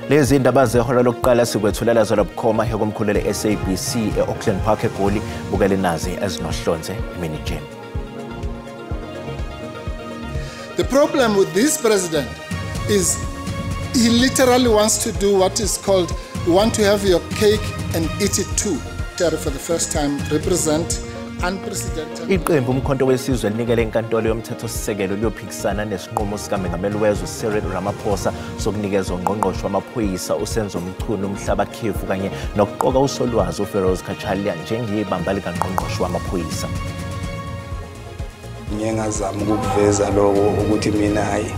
Lezi indaba zehora lokuqala sikwethulela zona bukhoma hekomkhulele SABC eAuckland Park eGoli bukele nazi ezinohlonze emini nje. The problem with this president is he literally wants to do what is called you want to have your cake and eat it too. For the first time represent unprecedented. Iqembu umkhonto wesizwe linikele inkantolo yomthethosisekelo liyophikisana nesinqumo sikaMengameli wezwe Cyril Ramaphosa sokunikeza ungqongqoshe wamaphoyisa uSenzo Mchunu umhlaba khefu kanye nokuqoka usolwazi uFeroz Khachalia njengebamba likaNgqongqoshe wamaphoyisa. Ngiyengazama ukuveza lokho ukuthi mina hayi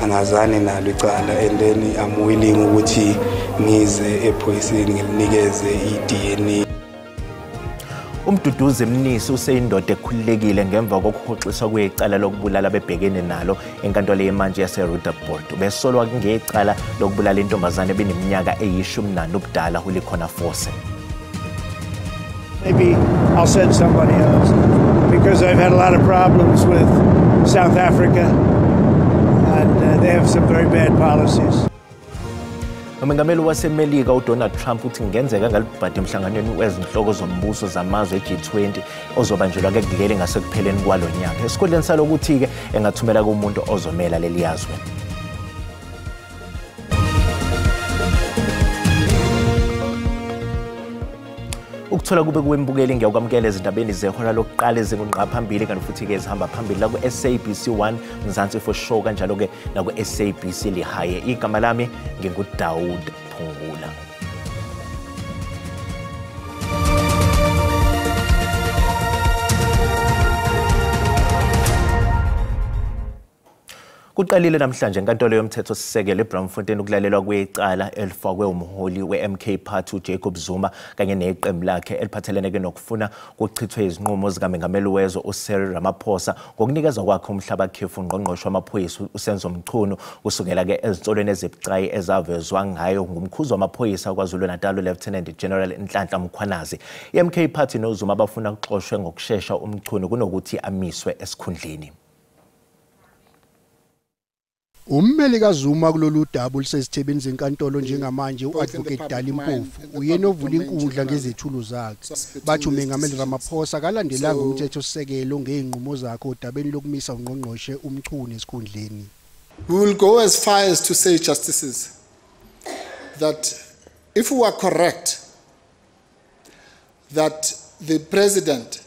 angazani nalo icala and then I'm willing ukuthi ngize ephoyiseni ngilinikeze iDNA. Umduduzi Mnisi useyindoda ekhululekile ngemva kokuhoxiswa kwecala lokubulala bebhekene nalo enkantolo yemanje yaseRuderbourg. Ubesolwa ngecala lokubulala intombazane beneminyaka eyi-14 ubudala uLikhona Force. Maybe I'll send somebody else because I've had a lot of problems with South Africa and they have some very bad policies. Umengameli waseMelika uDonald Trump uthi ngenzeka ngalibhadi emhlanganweni wezinhloko zombuso zamazwe eG20 ozobanjelwa ke kuleli ngasekupheleni kwalo nyaka. Esikhundleni salokuthi ke engathumela kumuntu ozomela leli yazwe. Ukuthola kube kuwembukeli ngiyakwamukela ezindabeni zehora lokuqala ezingunqa phambili kanti futhi ke ezihamba phambili la ku SABC 1 Mzansi for show kanjalo ke na ku SABC lihaye. Igama lami nginguDaud Phungula. Kuqalile namhlanje enkantolo yomthethosisekelo eBraamfontein ukulalelwa kwecala elifakwe umholi weMK Party uJacob Zuma kanye neqembu lakhe eliphathelene ke nokufuna ukuchithwa izinqumo zikaMengameli wezwe uCyril Ramaphosa ngokunikezwa kwakhe umhlaba khefu ungqongqoshe wamaphoyisa uSenzo Mchunu kusukela ke ezinsolweni ezibucayi ezavezwa ngayo ngumkhuzi wamaphoyisa kwaZulu-Natal Lieutenant General Nhlanhla Mkhwanazi. iMK Party noZuma bafuna ukuxoshwe ngokusheshsha uMchunu kunokuthi amiswe esikhundleni. Ummeli kaZuma kulolu daba olusezithebeni zenkantolo njengamanje uAdvocate Dali Mpofu uyena ovula inkundla ngezethulo zakhe. Bathi uMengameli Ramaphosa akalandelanga umthethosisekelo ngeinqumo zakhe odabeni lokumisa ungqongqoshe uMchunu esikhundleni. We will go as far as to say, justices, that if we are correct that the president,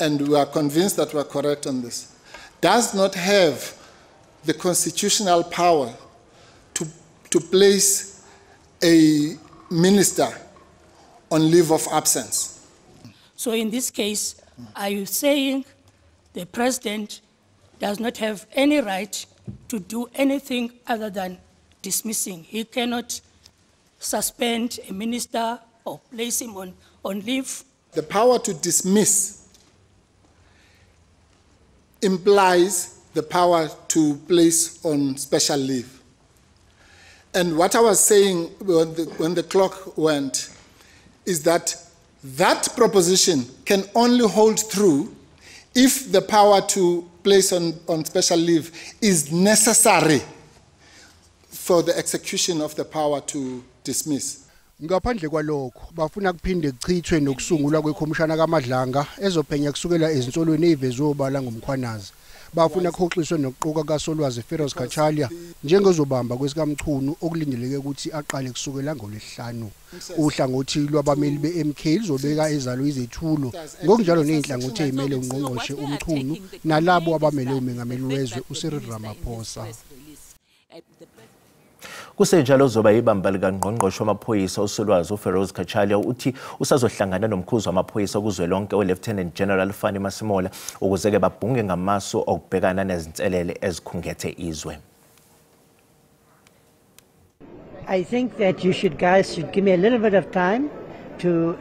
and we are convinced that we are correct on this, does not have the constitutional power to place a minister on leave of absence. So in this case, are you saying the president does not have any right to do anything other than dismissing? He cannot suspend a minister or place him on leave? The power to dismiss implies the power to place on special leave. And what I was saying when the clock went is that that proposition can only hold true if the power to place on special leave is necessary for the execution of the power to dismiss. Ngaphandle kwalokho bafuna kuphinde kuchithwe nokusungulwa kwekhomishana kaMadlanga ezophenya kusukela ezinsolweni ezivezwe obala ngomkhwanazi. Bafuna kuhoxiswe nokuqoka kasolwazi Feroz Khachalia njengozobamba kwesikaMchunu okulindeleke ukuthi aqale kusukela ngoLwesihlanu. Uhlangothi lwabameli beMK lizobeka ezalo izethulo ngokunjalo nezinhlangothi ezimele ungqongqoshe uMchunu nalabo abamele uMengameli wezwe uCyril Ramaphosa. Kusenjalo uzoba ibamba likaNgqongqoshe wamaphoyisa usolwazi uFeroz Khachalia uthi usazohlangana nomkhuzi wamaphoyisa kuzwelonke uLieutenant General Fanny Masimola ukuze ke babhunge ngamasu okubhekana nezinselele ezikhungethe izwe. I think that you guys should give me a little bit of time to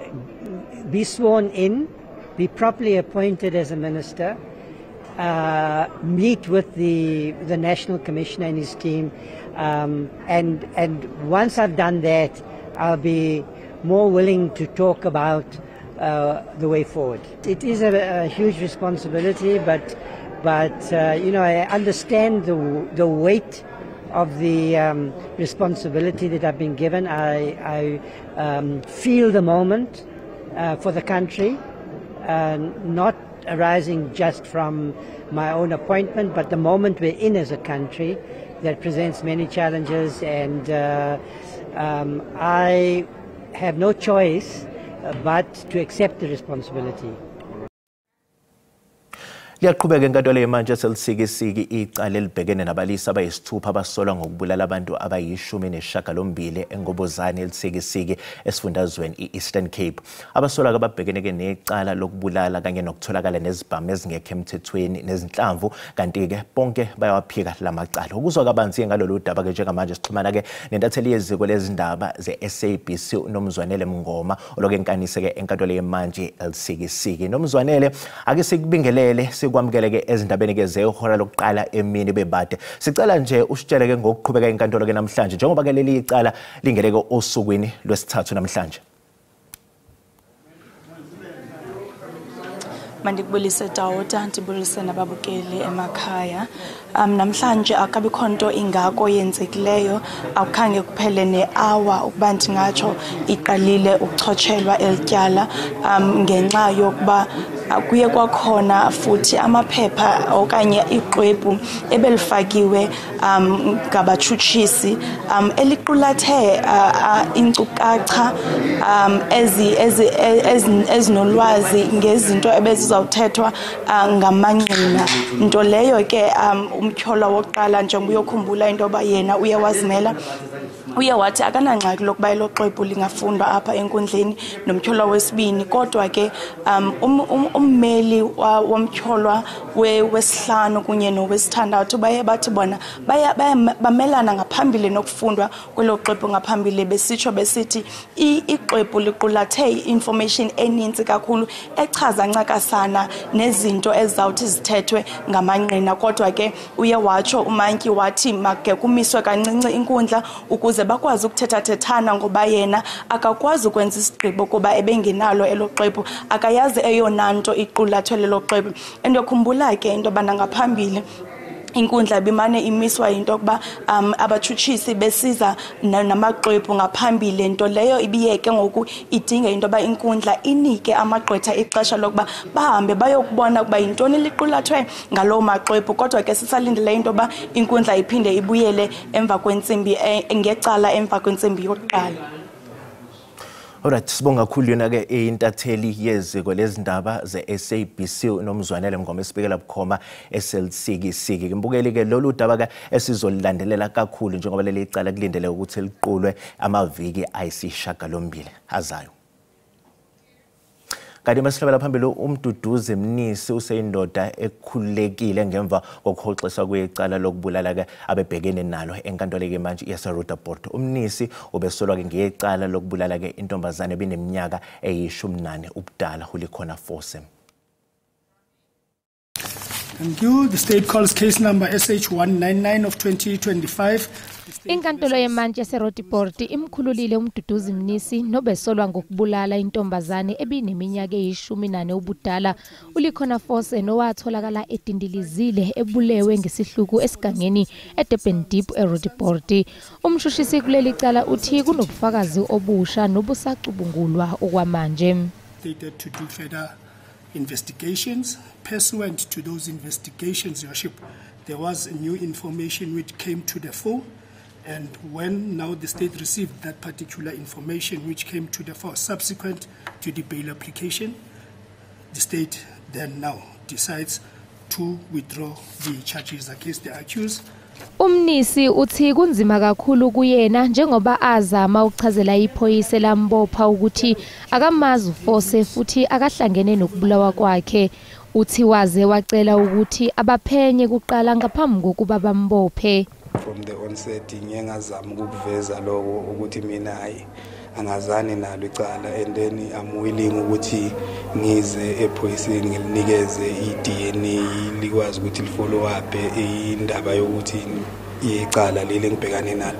be sworn in, be properly appointed as a minister, meet with the National Commissioner and his team, and once I've done that, I'll be more willing to talk about the way forward. It is a huge responsibility, but you know, I understand the weight of the responsibility that I've been given. I feel the moment for the country, not arising just from my own appointment, but the moment we're in as a country that presents many challenges, and I have no choice but to accept the responsibility. Liyaqhubeka enkantolo yemantshi eseLsikisiki icala elibhekene nabalisi abayisithupha abasolwa ngokubulala abantu abayi-18 eNgobozane eLsikisiki esifundazweni i-Eastern Cape. Abasolwa ababhekeneke necala lokubulala kanye nokutholakala nezibhamu ezingekho emthethweni nezinhlamvu, kanti-ke bonke bayawaphika lamacala. Ukuzwa kabanzi ngalolu daba-ke njengamanje sixhumana-ke nentatheli yeziko lezindaba ze-SABC uNomzwanele Mngoma oloke enkanise-ke enkantolo yemantshi eLsikisiki. Nomzwanele, ake sikubingelele kwamkeleke ezindabeni-ke zehora lokuqala emini bebade. Sicela nje usitshele-ke ngokuqhubeka enkantolo-ke namhlanje njengoba-ke leli icala lingeleke osukwini lwesithathu namhlanje. Mandikubulise Dawuda, ndibulise nababukeli emakhaya. Namhlanje akabi khonto ingako yenzekileyo, akukhange kuphele ne-hour ukuba ndingatsho iqalile ukuchotshelwa elityala ngenxa yokuba kuye kwakhona futhi amaphepha okanye ixwebhu ebelifakiwe ngabatshutshisi eliqulathe inkcukacha ezinolwazi ngezinto ebezizawuthethwa ngamangqina, nto leyo ke umtyholwa wokuqala njengoba uyokhumbula into yoba yena uye wazimela uye wathi akanangxaki lokuba elo xwebhu lingafundwa apha enkundleni nomtyholwa wesibini, kodwa ke ummeli womtyholwa wesihlanu kunye nowesithandathu baye bathi bona bamelana ngaphambili nokufundwa kwelo xwebhu ngaphambili, besitsho besithi ixwebhu liqulathe i-information eninzi kakhulu echaza ncakasana nezinto ezizawuthi zithethwe ngamangqina, kodwa ke uye watsho umantyi wathi make kumiswe kancinci inkundla ukuze bakwazi ukuthethathethana ngoba yena akakwazi ukwenza isigqibo kuba ebengenalo elo xwebhu, akayazi eyona nto iqulathwe lelo xwebhu. Endiyokhumbula ke into yobana ngaphambili inkundla bimane imiswa into yokuba abatshutshisi besiza namaxwebhu ngaphambili, nto leyo ibiyeke ngoku idinge into yoba inkundla inike amagqwetha ixesha lokuba bahambe bayokubona ukuba yintoni liqulathwe ngaloo maxwebhu, kodwa ke sisalindele into yoba inkundla iphinde ibuyele emva kwentsimbi ngecala emva kwentsimbi yokuqala. Alright, sibonga kakhulu yona-ke intatheli yeziko lezindaba ze-SABC uNomzwanele Mngoma esibikela bukhoma eseLsikisiki. Mbukeli-ke lolu daba-ke esizolilandelela kakhulu njengoba leli icala kulindele ukuthi liqulwe amaviki ayisishiyagalombili azayo. Kanti masihlabela phambili uMduduzi Mnisi useyindoda ekhululekile ngemva kokuhoxiswa kwecala lokubulala-ke abebhekene nalo enkantolo yemantshi yaseRustenburg. UMnisi ubesolwa-ke ngecala lokubulala-ke intombazane ebineminyaka eyi-14 ubudala uLikhona Force. Thank you. The state calls case number SH199 of 2025. Inkantolo yemantshi yaseRustenburg imkhululile uMduduzi Mnisi nobesolwa ngokubulala intombazane ebineminyaka eyi-14 ubudala uLikhona Force nowatholakala edindilizile ebulewe ngesihluku esigangeni eDurban Deep eRustenburg. Umshushisi kuleli cala uthi kunobufakazi obusha nobusacubungulwa okwamanje. Stated to do further investigations. Pursuant to those investigations, Your Worship, there was new information which came to the fore, and when now the state received that particular information which came to the fore subsequent to the bail application, the state then now decides to withdraw the charges against the accused. Umnisi uthi kunzima kakhulu kuyena njengoba azama ukuchazela iphoyisa lambopha ukuthi akamazi uForce futhi akahlangene nokubulawa kwakhe. Uthi waze wacela ukuthi abaphenye kuqala ngaphambi kokuba bambophe. From the onset ngiyengazama ukuveza lokho ukuthi mina angazani nalo icala, and then I'm willing ukuthi ngize ephoyiseni ngilinikeze iDNA likwazi ukuthi lifollow up indaba yokuthi icala leli ngibhekane nalo.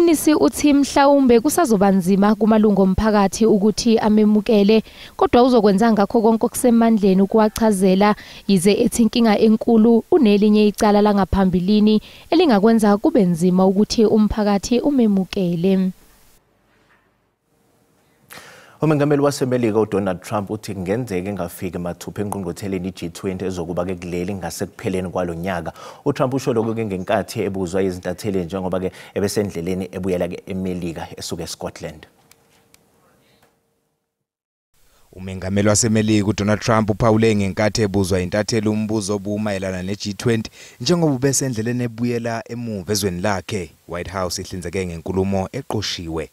uMnisi uthi mhlawumbe kusazoba nzima kumalungu omphakathi ukuthi amemukele kodwa uzokwenza ngakho konke okusemandleni ukuwachazela yize ethi inkinga enkulu unelinye icala langaphambilini elingakwenza kube nzima ukuthi umphakathi umemukele. Umengameli waseMelika uDonald Trump uthi kungenzeka engafiki mathupha engqungqutheleni G20 ezokuba ke kuleli ngasekupheleni kwalonyaka. uTrump usho lokho ngenkathi ebuzwa izintatheli njengoba ke ebesendleleni ebuyela ke eMelika esuka eScotland. Umengameli waseMelika uDonald Trump uphawule ngenkathi ebuzwa intatheli umbuzo obumayelana neG20 njengoba ubesendleleni ebuyela emuva ezweni lakhe. White House ihlinzeke ngenkulumo eqoshiwe.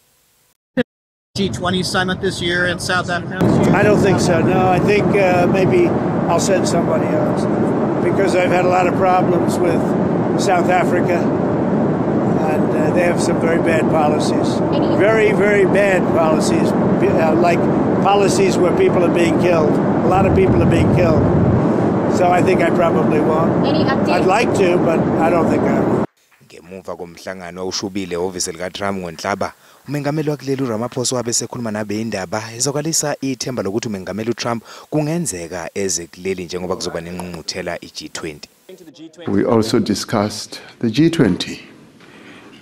G20 summit this year in South Africa? I don't think so. No, I think maybe I'll send somebody else because I've had a lot of problems with South Africa, and they have some very bad policies. Very, very bad policies, like policies where people are being killed. A lot of people are being killed. So I think I probably won't. Any updates? I'd like to, but I don't think I will. Ngemuva komhlangano awushubile ofisi lika Trump ngoNhlaba, umengameli wakuleli uRamaphosa wabe sekhuluma nabe indaba ezokwalisa ithemba lokuthi umengameli uTrump kungenzeka eze kuleli njengoba kuzoba nenqungquthela iG20. We also discussed the G20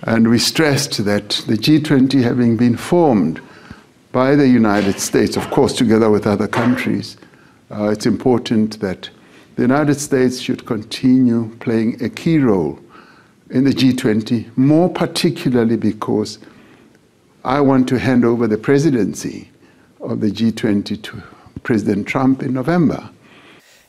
and we stressed that the G20 having been formed by the United States, of course together with other countries, it's important that the United States should continue playing a key role in the G20, more particularly because I want to hand over the presidency of the G20 to President Trump in November.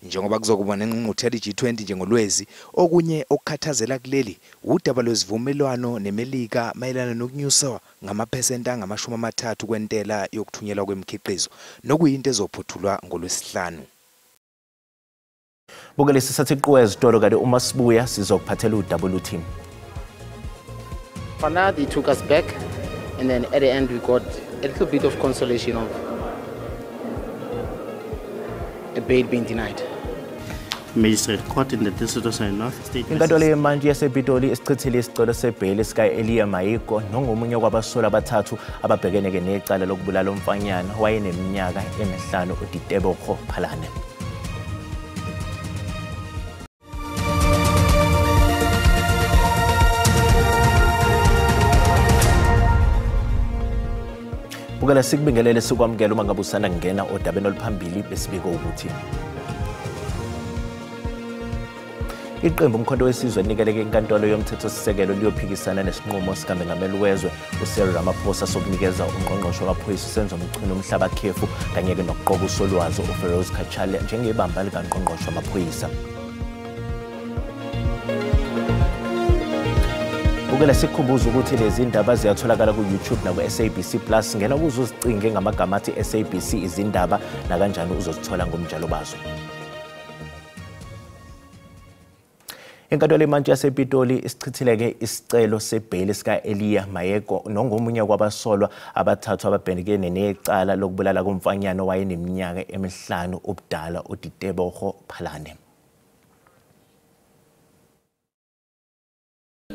Njengoba kuzokuba nenqungquthela iG20 njengolwezi okunye okukhathazela kuleli udaba lwezivumelwano neMelika mayelana nokunyuswa ngamaphesenti angama-30 kwentela yokuthunyelwa kwemikhiqizo nokuyinto ezophuthulwa ngolwesihlanu. Bukele sisathi kuwe ezitolo kade uma sibuya sizokuphathela uWT. For now they took us back and then at the end we got a little bit of consolation of a bail being denied. Magistrate Court in the District of Southern North State. Inkantolo yemanje yasePitoli isichithile isicelo sebheli sika Elia Mayiko nongomunye kwabasola abathathu ababhekene ke necala lokubulala umfanyana wayeneminyaka emihlanu uDitebogo Phalane. Bukela sikubingelele sikwamukela uma ngabe usanda ngena odabeni oluphambili besibiko ukuthi iqembu umkhonto wesizwe nikeleke inkantolo yomthethosisekelo liyophikisana nesinqumo sikaMengameli wezwe uCyril Ramaphosa sokunikeza ungqongqoshe wamaphoyisa uSenzo Mchunu umhlaba khefu kanye ke nokuqoka usolwazi uFeroz Kachale njengebamba likangqongqoshe wamaphoyisa. Bukela sikhumbuza ukuthi lezi indaba ziyatholakala ku YouTube na ku SABC Plus ngena ukuze uzicinge ngamagama athi SABC izindaba na kanjani uzozithola ngomjalo bazo. Inkantolo yemanje yasePitoli isichithileke isicelo sebheli sika Elia Mayiko nongomunye kwabasolwa abathathu ababhekene necala lokubulala komfanyana owayeneminyaka emihlanu obudala uDitebogo Phalane.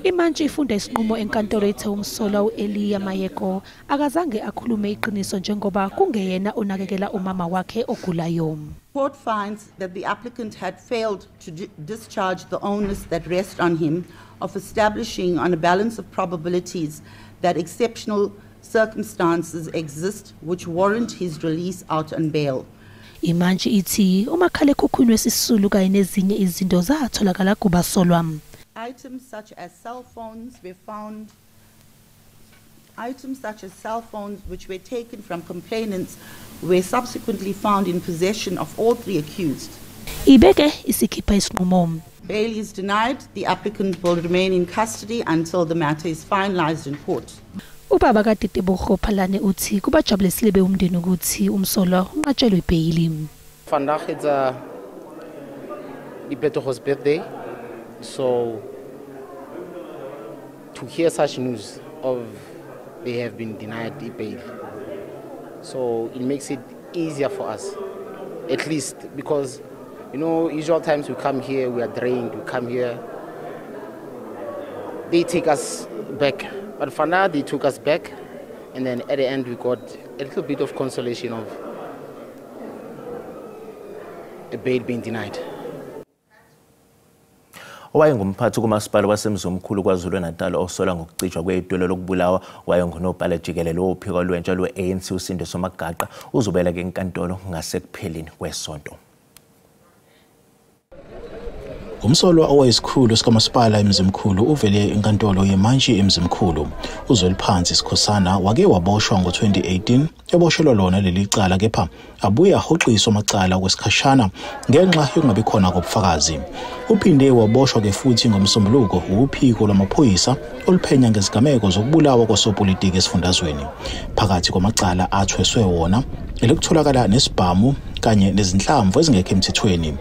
Imanje ifunda isinqumo enkantolo ethe umsolwa uElia Mayiko akazange akhulume iqiniso njengoba kungeyena onakekela umama wakhe ogulayo. Court finds that the applicant had failed to discharge the onus that rests on him of establishing on a balance of probabilities that exceptional circumstances exist which warrant his release out on bail. Imanje ithi umakhalekhukhwini wesisulu kanye nezinye izinto zatholakala kubasolwa. Items such as cell phones were found. Items such as cell phones which were taken from complainants were subsequently found in possession of all three accused. Ibeke isikhipha isinqumo. Bail is denied. The applicant will remain in custody until the matter is finalized in court. Ubaba kaDitebogo Phalane uthi kubajabulisile beumndeni ukuthi umsolwa unqatshelwe ibhayili. Vandag it's Ditebogo's birthday. So to hear such news of they have been denied the bail, so it makes it easier for us, at least because usual times we come here, we are drained, we come here, they take us back But for now, they took us back, and then at the end, we got a little bit of consolation of the bail being denied. Owayengumphathi kumasipala wasemzumkhulu KwaZulu-Natal osola ngokucijwa kwedolo lokubulawa wayengunobhala jikelele wophiko lwentsha lwe-ANC uSindiso Magaqa uzobela ke enkantolo ngasekupheleni kwesonto. Umsolwa owayisikhulu sikamasipala emzimkhulu uvele enkantolo yemantshi emzimkhulu. Uzweliphansi Sikhosana wake waboshwa ngo-2018 eboshelwa lona leli cala kepha abuye ahoxiswa amacala kwesikhashana ngenxa yokungabi khona kobufakazi. Uphinde waboshwa ke futhi ngomsombuluko uphiko lwamaphoyisa oluphenya ngezigameko zokubulawa kwasopolitiki esifundazweni. Phakathi kwamacala athweswe wona elokutholakala nesibhamu kanye nezinhlamvu ezingekho emthethweni.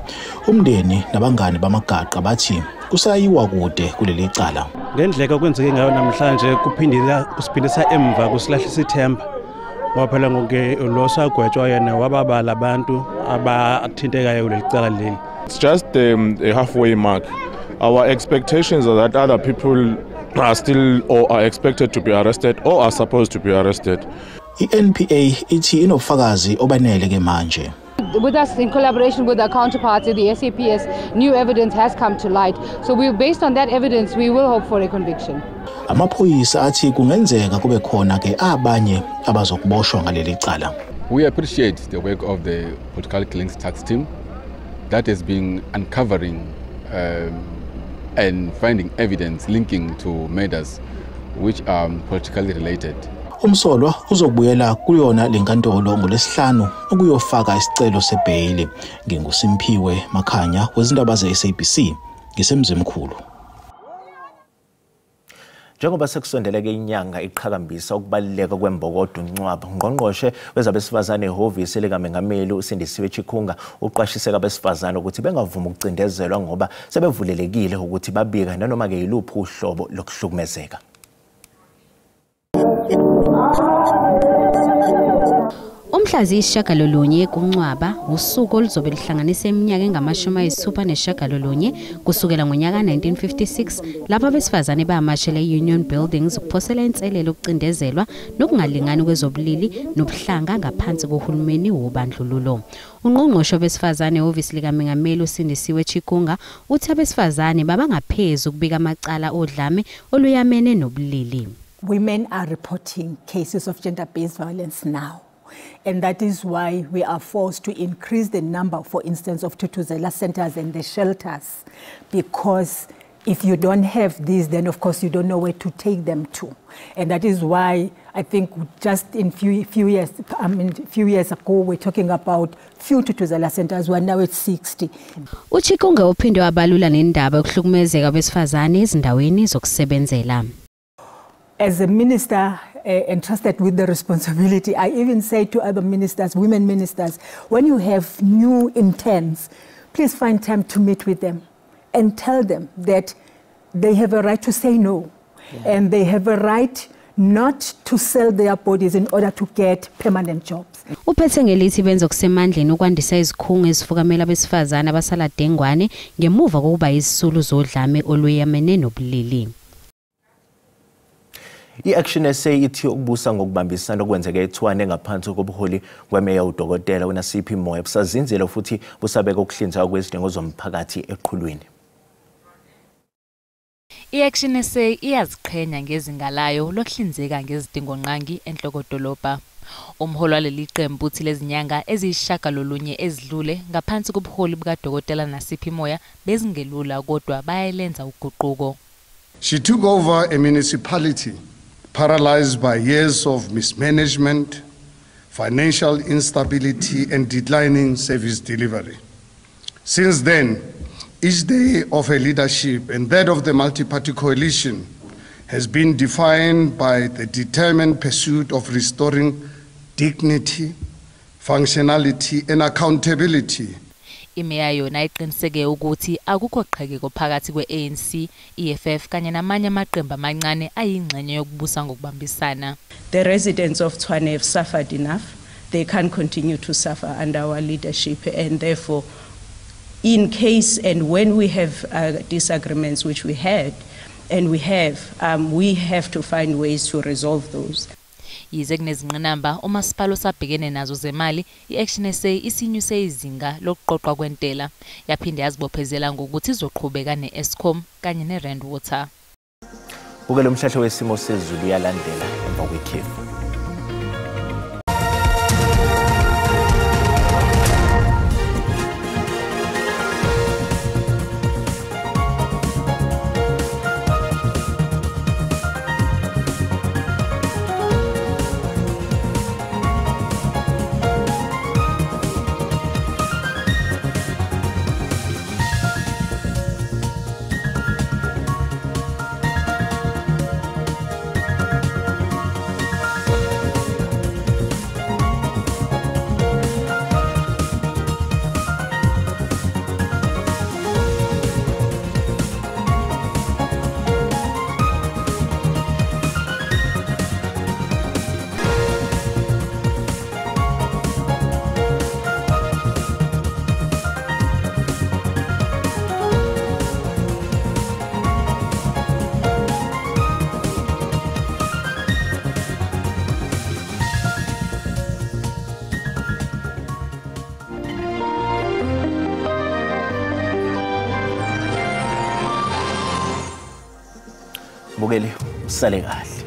Umndeni nabangane bamagaqa bathi kusayiwa kude kuleli cala. Ngendlela okwenzeke ngayo namhlanje kusiphindisa emva kusilahlisa ithemba. Ngoba phela ngoke lo sagwetshwa yena wababala abantu abathintekayo kuleli cala leli. It's just a halfway mark. Our expectations are that other people are still or are expected to be arrested or are supposed to be arrested. I-NPA ithi inofakazi obanele ke manje. With us, in collaboration with our counterparty, the SAPS, new evidence has come to light. So based on that evidence, we will hope for a conviction. Amaphoyisa athi kungenzeka kube khona ke abanye abazokuboshwa ngaleli cala. We appreciate the work of the Political Killings Task Team that has been uncovering and finding evidence linking to murders which are politically related. Umsolwa uzobuyela kuyona lenkantolo ngolesihlanu ukuyofaka isicelo sebhayili. NginguSimphiwe Makhanya wezindaba ze-SABC ngisemzimkhulu. Njengoba sekusondeleke inyanga iqhakambisa ukubaluleka kwembokodo uNcwaba, ungqongqoshe wezabesifazane ehhovisi likaMengameli uSindisiwe Chikunga uqwashise abesifazane ukuthi bengavuma ukucindezelwa ngoba sebevulelekile ukuthi babika nanoma ke yiluphi uhlobo lokuhlukumezeka. Umhlazi isishagalolunye kuNcwaba usuku oluzobe lihlanganisa iminyaka engama-60 kusukela ngonyaka 1956 lapho abesifazane bamashela e-Union Buildings ukuphosela inselelo ukucindezelwa nokungalingani kwezobulili nobuhlanga ngaphansi kohulumeni wobandlululo. Ungqongqoshe wabesifazane ehhovisi likaMengameli uSindisiwe Chikunga uthi abesifazane babangaphezulu ukubika amacala odlame oluyamene nobulili. Women are reporting cases of gender-based violence now. And that is why we are forced to increase the number, for instance, of Thuthuzela centers and the shelters. Because if you don't have these, then of course you don't know where to take them to. And that is why I think just in few years ago, we're talking about few Thuthuzela centers. We're now at 60. Uchikunga uphinde wabalula nendaba yokuhlukumezeka abesifazane ezindaweni zokusebenzela. As a minister entrusted with the responsibility, I even say to other ministers, women ministers, when you have new interns, please find time to meet with them and tell them that they have a right to say no. And they have a right not to sell their bodies in order to get permanent jobs. Uphethe ngelithi benza kusemandleni ukwandisa izikhungo ezifukamela abesifazane abasala dengwane ngemuva kokuba izisulu zodlame oluyamene nobulili. I-Action SA ithi ukubusa ngokubambisana okwenzeke eTshwane ngaphansi kobuholi kwemeya uDokotela uNasiphi Moyo busazinzile futhi busabeka ukuhlinzeka kwezidingo zomphakathi eqhulwini. I-Action SA iyaziqhenya ngezinga layo lokuhlinzeka ngezidingo nqangi enhlokodolobha. Umholi waleli qembu uthi lezinyanga eziyishagalolunye ezidlule ngaphansi kobuholi bukaDokotela Nasiphi Moyo bezingelula kodwa bayalenza uguquko. She took over a municipality paralyzed by years of mismanagement, financial instability, and declining service delivery. Since then, each day of her leadership and that of the multi-party coalition has been defined by the determined pursuit of restoring dignity, functionality, and accountability. Imeya yona iqiniseke ukuthi akukho qhekeko phakathi kwe-ANC, EFF kanye namanye amaqembu amancane ayingxenye yokubusa ngokubambisana. The residents of Tshwane have suffered enough. They can't continue to suffer under our leadership, and therefore, in case and when we have disagreements, which we had, and we have to find ways to resolve those. Yize kunezingqinamba umasipala osabhekene nazo zemali, i-Action SA isinyuse izinga lokuqoqwa kwentela, yaphinde yazibophezela ngokuthi izoqhubeka ne-Eskom kanye ne-Rand Water. Buke lo mhlahlo wesimo sezulu uyalandela emva kwekhefu. Bukeli, usale kahle.